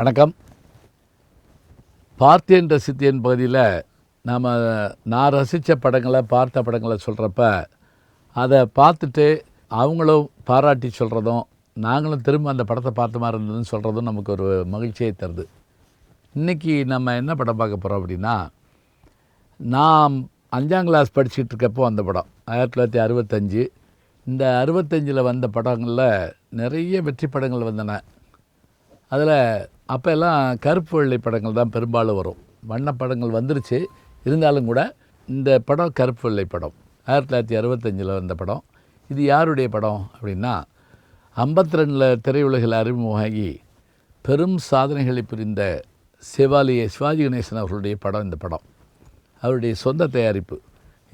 வணக்கம். பார்த்தேன் ரசித்தேன் பகுதியில் நான் ரசித்த படங்களை பார்த்த படங்களை சொல்கிறப்ப அதை பார்த்துட்டு அவங்களும் பாராட்டி சொல்கிறதும் நாங்களும் திரும்ப அந்த படத்தை பார்த்த மாதிரி இருந்ததுன்னு சொல்கிறதும் நமக்கு ஒரு மகிழ்ச்சியை தருது. இன்றைக்கி நம்ம என்ன படம் பார்க்க போகிறோம் அப்படின்னா, நான் 5ஆம் கிளாஸ் படிச்சுட்டு இருக்கப்போ அந்த படம் 1965. இந்த 65 வந்த படங்களில் நிறைய வெற்றி படங்கள் வந்தன. அதில் அப்போ எல்லாம் கருப்பு வெள்ளை படங்கள் தான் பெரும்பாலும் வரும். வண்ண படங்கள் வந்துருச்சு, இருந்தாலும் கூட இந்த படம் கருப்பு வெள்ளை படம் 1965 வந்த படம். இது யாருடைய படம் அப்படின்னா, 52 திரையுலகில் அறிமுகமாகி பெரும் சாதனைகளை புரிந்த சிவாஜி கணேசன் அவர்களுடைய படம் இந்த படம். அவருடைய சொந்த தயாரிப்பு.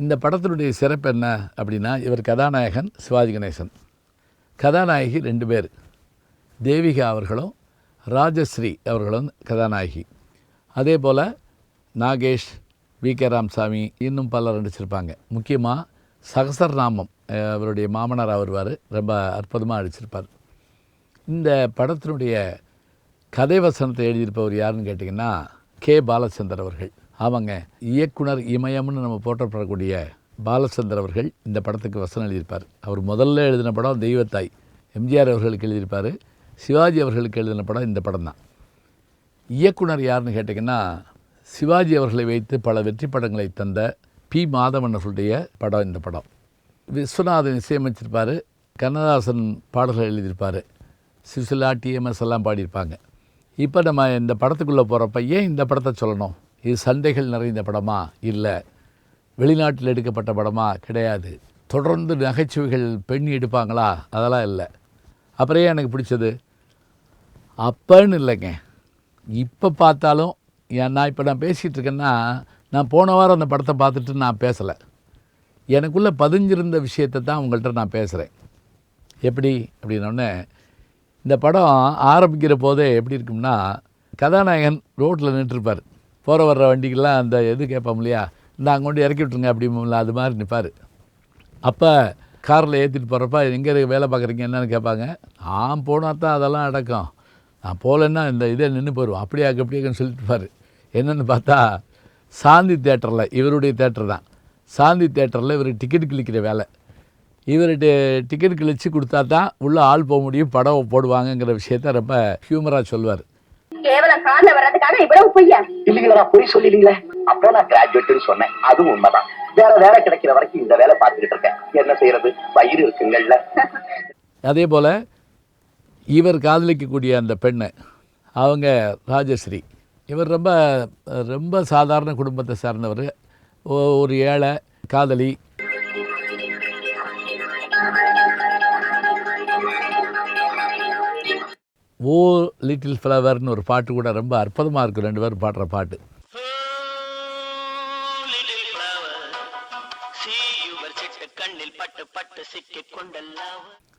இந்த படத்தினுடைய சிறப்பு என்ன அப்படின்னா, இவர் கதாநாயகன் சிவாஜி கணேசன், கதாநாயகி 2 பேர், தேவிகா அவர்களும் ராஜஸ்ரீ அவர்களும் கதாநாயகி. அதே போல் நாகேஷ், வி.கே. ராமசாமி, இன்னும் பலர் நடிச்சிருப்பாங்க. முக்கியமாக சகசரநாமம் அவருடைய மாமனார் வருவார், ரொம்ப அற்புதமாக நடிச்சிருப்பார். இந்த படத்தினுடைய கதை வசனத்தை எழுதியிருப்பவர் யாருன்னு கேட்டிங்கன்னா, கே. பாலச்சந்தர் அவர்கள். அவங்க இயக்குனர் இமயம்னு நம்ம போற்றப்படக்கூடிய பாலச்சந்தர் அவர்கள் இந்த படத்துக்கு வசனம் எழுதியிருப்பார். அவர் முதல்ல எழுதின படம் தெய்வத்தாய், எம்ஜிஆர் அவர்களுக்கு எழுதியிருப்பார். சிவாஜி அவர்களுக்கு எழுதின படம் இந்த படம் தான். இயக்குனர் யாருன்னு கேட்டிங்கன்னா, சிவாஜி அவர்களை வைத்து பல வெற்றி படங்களை தந்த பி. மாதவன் அவர்களுடைய படம் இந்த படம். விஸ்வநாதன் இசையமைச்சிருப்பார், கண்ணதாசன் பாடல்கள் எழுதியிருப்பார், சுசிலா, டிஎம்எஸ் எல்லாம் பாடியிருப்பாங்க. இப்போ நம்ம இந்த படத்துக்குள்ளே போகிறப்ப ஏன் இந்த படத்தை சொல்லணும்? இது சண்டைகள் நிறைந்த படமா? இல்லை. வெளிநாட்டில் எடுக்கப்பட்ட படமா? கிடையாது. தொடர்ந்து நகைச்சுவைகள் பெண் எடுப்பாங்களா? அதெல்லாம் இல்லை. அப்புறம் ஏன் எனக்கு பிடிச்சது? அப்பன்னு இல்லைங்க, இப்போ பார்த்தாலும் நான் பேசிகிட்டு இருக்கேன்னா, நான் போன வாரம் அந்த படத்தை பார்த்துட்டு நான் பேசலை. எனக்குள்ளே பதிஞ்சிருந்த விஷயத்தை தான் உங்கள்கிட்ட நான் பேசுகிறேன். எப்படி அப்படின்னோடனே, இந்த படம் ஆரம்பிக்கிற போதே எப்படி இருக்கும்னா, கதாநாயகன் ரோட்டில் நின்றுருப்பார். போகிற வர்ற வண்டிக்கெல்லாம் அந்த கேட்போம் இல்லையா, இந்த அங்கே கொண்டு இறக்கி விட்டுருங்க அப்படிங்களா, அது மாதிரி நிற்பார். அப்போ காரில் ஏற்றிட்டு போகிறப்ப எங்கே வேலை பார்க்குறீங்க என்னன்னு கேட்பாங்க. நான் போனால் தான் அதெல்லாம் நடக்கும், நான் போகலன்னா இந்த இதே நின்று போயிடுவோம், அப்படியாக்குன்னு சொல்லிட்டுருப்பார். என்னென்னு பார்த்தா, சாந்தி தேட்டரில், இவருடைய தேட்டர் தான், சாந்தி தேட்டரில் இவர் டிக்கெட் கிழிக்கிற வேலை. இவர்கிட்ட டிக்கெட் கிழிச்சு கொடுத்தா தான் உள்ளே ஆள் போக முடியும், படம் போடுவாங்கங்கிற விஷயத்த ரொம்ப ஹியூமராக சொல்லுவார். பொய் சொல்லிங்களே, அப்போ நான் கிராஜுவேட்னு சொன்னேன், அதுவும் உண்மைதான். வேற வேலை கிடைக்கிற வரைக்கும் இந்த வேலை பார்த்துக்கிட்டு இருக்கேன், என்ன செய்யறது, வயிறு இருக்குங்கள்ல. அதே போல் இவர் காதலிக்கக்கூடிய அந்த பெண்ணு, அவங்க ராஜஸ்ரீ. இவர் ரொம்ப ரொம்ப சாதாரண குடும்பத்தை சார்ந்தவர், ஒரு ஏழை காதலி. ஓ லிட்டில் ஃப்ளவர்னு ஒரு பாட்டு கூட ரொம்ப அற்புதமாக இருக்கும், 2 பேரும் பாடுற பாட்டு.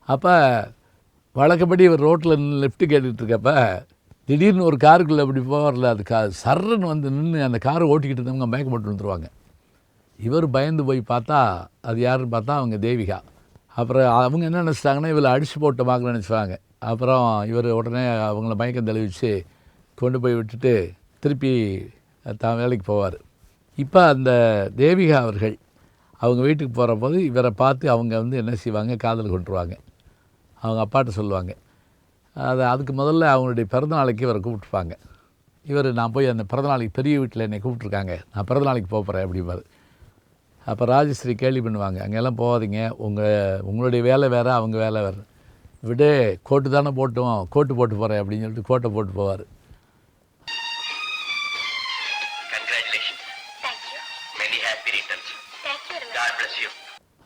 அப்போ வழக்கப்படி இவர் ரோட்டில் நின்று லிஃப்ட்டு கேட்டுட்ருக்கப்ப திடீர்னு ஒரு காருக்குள்ளே அப்படி போகிறல, அது சர்றன்னு வந்து நின்று அந்த காரை ஓட்டிக்கிட்டு இருந்தவங்க மயக்கம் போட்டு வந்துடுவாங்க. இவர் பயந்து போய் பார்த்தா அது யாருன்னு பார்த்தா அவங்க தேவிகா. அப்புறம் அவங்க என்ன நினச்சிட்டாங்கன்னா, இவரை அடித்து போட்ட மாதிரி நினச்சிவாங்க. அப்புறம் இவர் உடனே அவங்கள மயக்கம் தெளிவிச்சு கொண்டு போய் விட்டுட்டு திருப்பி தான் வேலைக்கு போவார். இப்போ அந்த தேவிகா அவர்கள் அவங்க வீட்டுக்கு போகிற போது இவரை பார்த்து அவங்க என்ன செய்வாங்க, காதல் கொண்டுருவாங்க. அவங்க அப்பாட்ட சொல்லுவாங்க. அதுக்கு முதல்ல அவங்களுடைய பிறந்தநாளைக்கு இவரை கூப்பிட்டுருப்பாங்க. இவர், நான் போய் அந்த பிறந்தநாளைக்கு பெரிய வீட்டில் என்னை கூப்பிட்ருக்காங்க, நான் பிறந்தநாளைக்கு போகிறேன் அப்படிம்பார். அப்போ ராஜஸ்ரீ கேள்வி பண்ணுவாங்க, அங்கெல்லாம் போகாதீங்க, உங்களுடைய வேலை வேறு, அவங்க வேலை வேறு, விட கோட்டு தானே போட்டோம், கோட்டு போட்டு போகிறேன் அப்படின்னு சொல்லிட்டு கோட்டை போட்டு போவார்.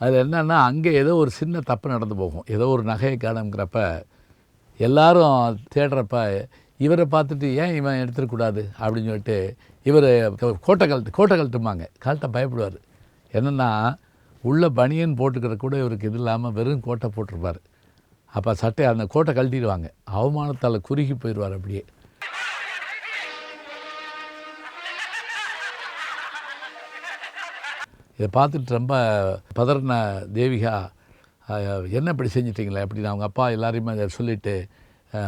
அதில் என்னென்னா, அங்கே ஏதோ ஒரு சின்ன தப்பு நடந்து போகும், ஏதோ ஒரு நகையை காணுங்கிறப்ப எல்லாரும் தேடுறப்ப இவரை பார்த்துட்டு ஏன் இவன் எடுத்துடக்கூடாது அப்படின்னு சொல்லிட்டு இவர் கோட்டை கழட்டுமாங்க. கழட்ட பயப்படுவார். என்னென்னா, உள்ள பனியன் போட்டுக்கிற கூட இவருக்கு இது இல்லாமல் வெறும் கோட்டை போட்டிருப்பார். அப்போ சட்டை அந்த கோட்டை கழட்டிடுவாங்க. அவமானத்தால் குறுகி போயிடுவார் அப்படியே. இதை பார்த்துட்டு ரொம்ப பதறின தேவிகா, என்ன இப்படி செஞ்சிட்டிங்களே அப்படின்னு அவங்க அப்பா எல்லாரையுமே அதை சொல்லிவிட்டு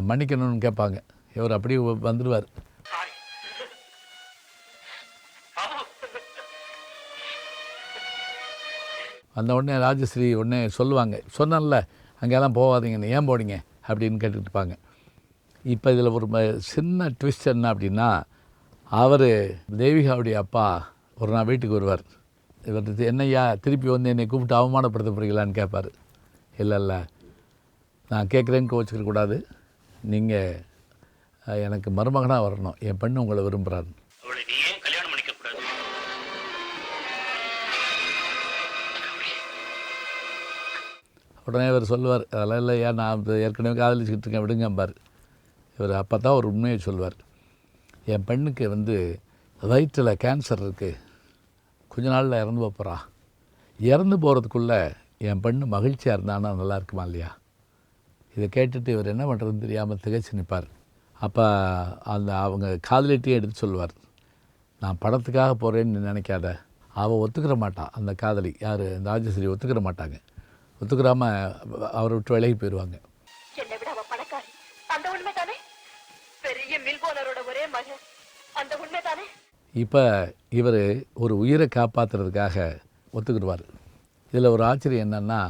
மன்னிக்கணும்னு கேட்பாங்க. இவர் அப்படியே வந்துடுவார். வந்த உடனே ராஜஸ்ரீ உடனே சொல்லுவாங்க, சொன்னேன்ல அங்கெல்லாம் போகாதீங்கன்னு, ஏன் போனீங்க அப்படின்னு கேட்டுருப்பாங்க. இப்போ இதில் ஒரு சின்ன ட்விஸ்ட் என்ன அப்படின்னா, அவர் தேவிகாவுடைய அப்பா ஒரு நாள் வீட்டுக்கு வருவார். இவர் என்னையா திருப்பி வந்து என்னை கூப்பிட்டு அவமானப்படுத்த போகிறீங்களான்னு கேட்பார். இல்லை நான் கேட்குறேன்னு கோச்சிக்க கூடாது, நீங்கள் எனக்கு மருமகனாக வரணும், என் பெண்ணு உங்களை விரும்புகிறாரு. உடனே இவர் சொல்லுவார், அதெல்லாம் இல்லையா, நான் ஏற்கனவே காதலிச்சுக்கிட்டு இருக்கேன் விடுங்கம்பார். இவர் அப்போ தான் ஒரு உண்மையை சொல்லுவார், என் பெண்ணுக்கு வந்து வயிற்றில் கேன்சர் இருக்குது, கொஞ்ச நாளில் இறந்து போகிறா, இறந்து போகிறதுக்குள்ளே என் பெண்ணு மகிழ்ச்சியாக இருந்தான்னா நல்லா இருக்குமா இல்லையா. இதை கேட்டுட்டு இவர் என்ன பண்ணுறதுன்னு தெரியாமல் திகைச்சு நிற்பார். அப்போ அவங்க காதலிட்டையும் எடுத்து சொல்லுவார், நான் படத்துக்காக போகிறேன்னு நினைக்காத, அவள் ஒத்துக்கிற மாட்டான், அந்த காதலி யார் ராஜஸ்ரீ ஒத்துக்கிற மாட்டாங்க, ஒத்துக்கிறாமல் அவரை விட்டு விலகி போயிடுவாங்க. என்னை விட அவ பணக்காரி, அந்த உண்மை தானே? பெரிய மில்கோனரோட ஒரே மகன், அந்த உண்மை தானே? இப்போ இவர் ஒரு உயிரை காப்பாற்றுறதுக்காக ஒத்துக்கிடுவார். இதில் ஒரு ஆச்சரியம் என்னென்னா,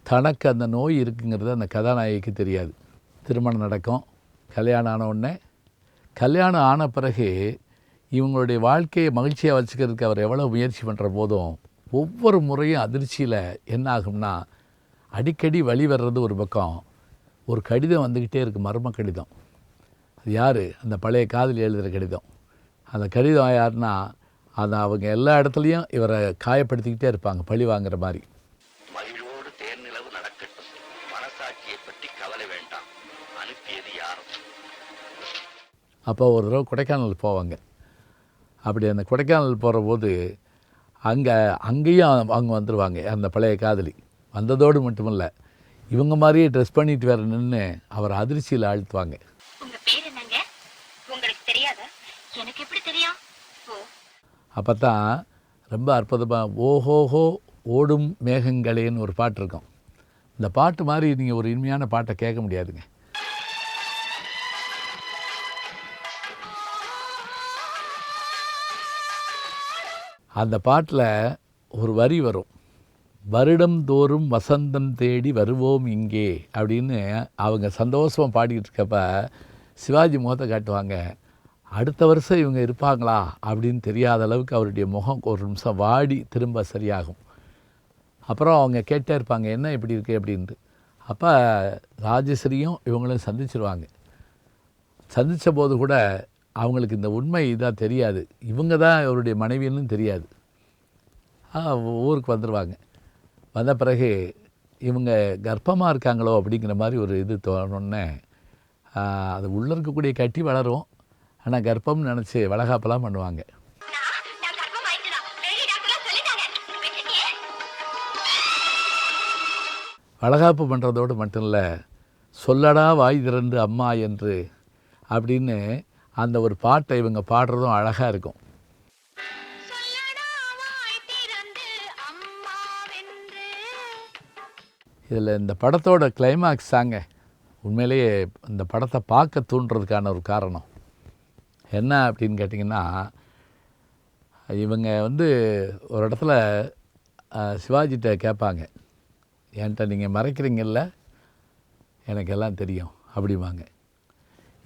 தனக்கு அந்த நோய் இருக்குங்கிறது அந்த கதாநாயகிக்கு தெரியாது. திருமணம் நடக்கும், கல்யாணம் ஆன உடனே, கல்யாணம் ஆன பிறகு இவங்களுடைய வாழ்க்கையை மகிழ்ச்சியாக வச்சுக்கிறதுக்கு அவர் எவ்வளோ முயற்சி பண்ணுற போதும் ஒவ்வொரு முறையும் அதிர்ச்சியில் என்ன ஆகும்னா, அடிக்கடி வழி வர்றது ஒரு பக்கம், ஒரு கடிதம் வந்துக்கிட்டே இருக்குது, மர்ம கடிதம். அது யார்? அந்த பழைய காதலி எழுதுகிற கடிதம். அந்த கடிதம் யாருன்னா, அதை அவங்க எல்லா இடத்துலையும் இவரை காயப்படுத்திக்கிட்டே இருப்பாங்க, பழி வாங்குற மாதிரி. மகிழோடு தேர்நிலவு நடக்கட்டும், மனசாட்சியை பற்றி கவலை வேண்டாம், அனுப்பியது யாரும். அப்போ ஒரு தடவை கொடைக்கானல் போவாங்க. அப்படி அந்த கொடைக்கானல் போகிற போது அங்கேயும் அவங்க வந்துடுவாங்க, அந்த பழைய காதலி. வந்ததோடு மட்டுமில்லை, இவங்க மாதிரியே ட்ரெஸ் பண்ணிட்டு வேறு நின்று அவர் அதிர்ச்சியில் ஆழ்த்துவாங்க. உங்க பேர் என்னங்க? உங்களுக்கு தெரியாதா? எனக்கு எப்படி தெரியும்? அப்போ தான் ரொம்ப அற்புதமாக ஓஹோஹோ ஓடும் மேகங்களேன்னு ஒரு பாட்டு இருக்கும். இந்த பாட்டு மாதிரி நீங்கள் ஒரு இனிமையான பாட்டை கேட்க முடியாதுங்க. அந்த பாட்டில் ஒரு வரி வரும், வருடம் தோறும் வசந்தம் தேடி வருவோம் இங்கே அப்படின்னு. அவங்க சந்தோஷமாக பாடிக்கிட்டு இருக்கப்ப சிவாஜி முகத்தை காட்டுவாங்க. அடுத்த வருஷம் இவங்க இருப்பாங்களா அப்படின்னு தெரியாத அளவுக்கு அவருடைய முகம் ஒரு நிமிஷம் வாடி திரும்ப சரியாகும். அப்புறம் அவங்க கேட்டே இருப்பாங்க, என்ன இப்படி இருக்குது அப்படின்ட்டு. அப்போ ராஜஸ்ரீயும் இவங்களும் சந்திச்சிருவாங்க. சந்தித்த போது கூட அவங்களுக்கு இந்த உண்மை இதாக தெரியாது, இவங்க தான் இவருடைய மனைவின்னு தெரியாது. ஊருக்கு வந்துடுவாங்க. வந்த பிறகு இவங்க கர்ப்பமாக இருக்காங்களோ அப்படிங்கிற மாதிரி ஒரு இது தோணுன்னே, அது உள்ளே இருக்கக்கூடிய கட்டி வளரும், ஆனால் கர்ப்பம்னு நினச்சி வளகாப்பெல்லாம் பண்ணுவாங்க. வளகாப்பு பண்ணுறதோடு மட்டும் இல்லை, சொல்லடா வாய் திறந்து அம்மா என்று அப்படின்னு அந்த ஒரு பாட்டை இவங்க பாடுறதும் அழகாக இருக்கும். இதில் இந்த படத்தோட கிளைமாக்ஸ் சாங்க உண்மையிலேயே இந்த படத்தை பார்க்க தூண்டுறதுக்கான ஒரு காரணம் என்ன அப்படின்னு கேட்டிங்கன்னா, இவங்க ஒரு இடத்துல சிவாஜிகிட்ட கேட்பாங்க, என்கிட்ட நீங்கள் மறைக்கிறீங்கல்ல, எனக்கு எல்லாம் தெரியும் அப்படிம்பாங்க.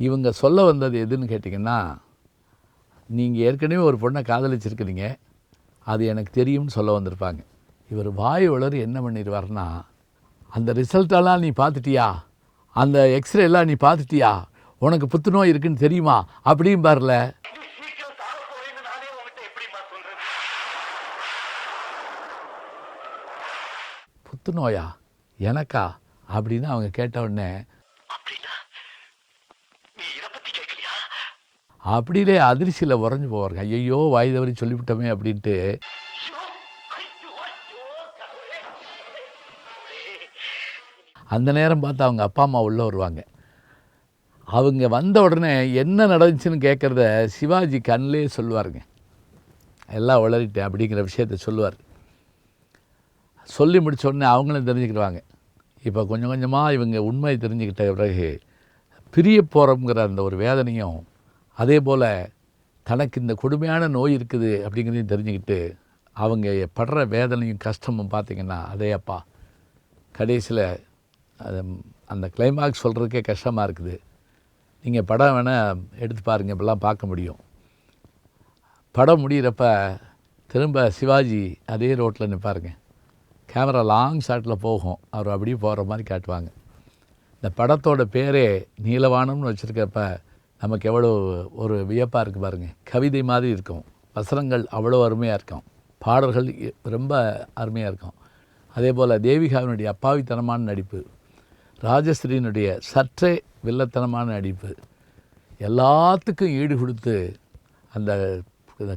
இவங்க சொல்ல வந்தது எதுன்னு கேட்டிங்கன்னா, நீங்கள் ஏற்கனவே ஒரு பொண்ணை காதலிச்சிருக்கிறீங்க, அது எனக்கு தெரியும்னு சொல்ல வந்திருப்பாங்க. இவர் வாய் உளறி என்ன பண்ணிடுவார்னா, அந்த ரிசல்ட்டெல்லாம் நீ பார்த்துட்டியா, அந்த எக்ஸ்ரேலாம் நீ பார்த்துட்டியா, உனக்கு புத்துநோய் இருக்குன்னு தெரியுமா அப்படியும் பாருல. புத்துநோயா எனக்கா அப்படின்னு அவங்க கேட்ட உடனே, அப்படியே அதிர்ச்சியில் உறைஞ்சு போவாருங்க. ஐயோ வாய் தவறி சொல்லிவிட்டோமே அப்படின்ட்டு. அந்த நேரம் பார்த்து அவங்க அப்பா அம்மா உள்ளே வருவாங்க. அவங்க வந்த உடனே என்ன நடந்துச்சுன்னு கேட்குறத சிவாஜி கண்ணிலே சொல்லுவாருங்க. எல்லாம் உளறிட்டேன் அப்படிங்கிற விஷயத்த சொல்லுவார். சொல்லி முடித்த உடனே அவங்களும் தெரிஞ்சுக்கிடுவாங்க. இப்போ கொஞ்சம் கொஞ்சமாக இவங்க உண்மை தெரிஞ்சுக்கிட்ட பிறகு பிரிய போகிறோங்கிற அந்த ஒரு வேதனையும், அதே போல் தனக்கு இந்த கொடுமையான நோய் இருக்குது அப்படிங்கிறதையும் தெரிஞ்சுக்கிட்டு அவங்க படுற வேதனையும் கஷ்டமும் பார்த்திங்கன்னா, அதே அப்பா கடைசியில் அது அந்த கிளைமாக்ஸ் சொல்கிறதுக்கே கஷ்டமாக இருக்குது. நீங்கள் படம் வேணால் எடுத்து பாருங்கள், இப்படிலாம் பார்க்க முடியும். படம் முடிகிறப்ப திரும்ப சிவாஜி அதே ரோட்டில் நிற்பாருங்க. கேமரா லாங் ஷாட்டில் போகும், அவர் அப்படியே போகிற மாதிரி காட்டுவாங்க. இந்த படத்தோட பேரே நீலவானம்னு வச்சுருக்கப்ப நமக்கு எவ்வளோ ஒரு வியப்பாக இருக்குது பாருங்கள். கவிதை மாதிரி இருக்கும், வசனங்கள் அவ்வளோ அருமையாக இருக்கும், பாடல்கள் ரொம்ப அருமையாக இருக்கும். அதே போல் தேவிகாவினுடைய அப்பாவித்தனமான நடிப்பு, ராஜஸ்ரீனுடைய சற்றே வில்லத்தனமான நடிப்பு, எல்லாத்துக்கும் ஈடு கொடுத்து அந்த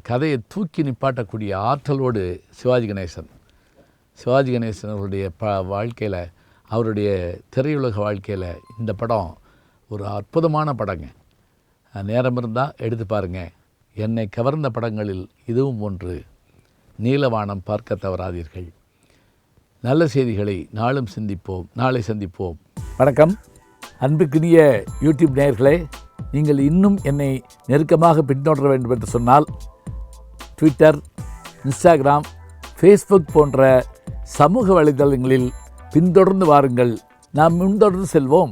கதையை தூக்கி நிப்பாட்டக்கூடிய ஆற்றலோடு சிவாஜி கணேசன் அவருடைய வாழ்க்கையில், அவருடைய திரையுலக வாழ்க்கையில் இந்த படம் ஒரு அற்புதமான படங்க. நேரம் இருந்தால் எடுத்து பாருங்கள். என்னை கவர்ந்த படங்களில் இதுவும் ஒன்று. நீலவானம் பார்க்க தவறாதீர்கள். நல்ல செய்திகளை நாளும் சிந்திப்போம், நாளை சந்திப்போம். வணக்கம். அன்புக்குரிய யூடியூப் நேயர்களே, நீங்கள் இன்னும் என்னை நெருக்கமாக பின்தொடர வேண்டும் என்று சொன்னால் ட்விட்டர், இன்ஸ்டாகிராம், ஃபேஸ்புக் போன்ற சமூக வலைதளங்களில் பின்தொடர்ந்து வாருங்கள். நாம் முன்தொடர்ந்து செல்வோம்.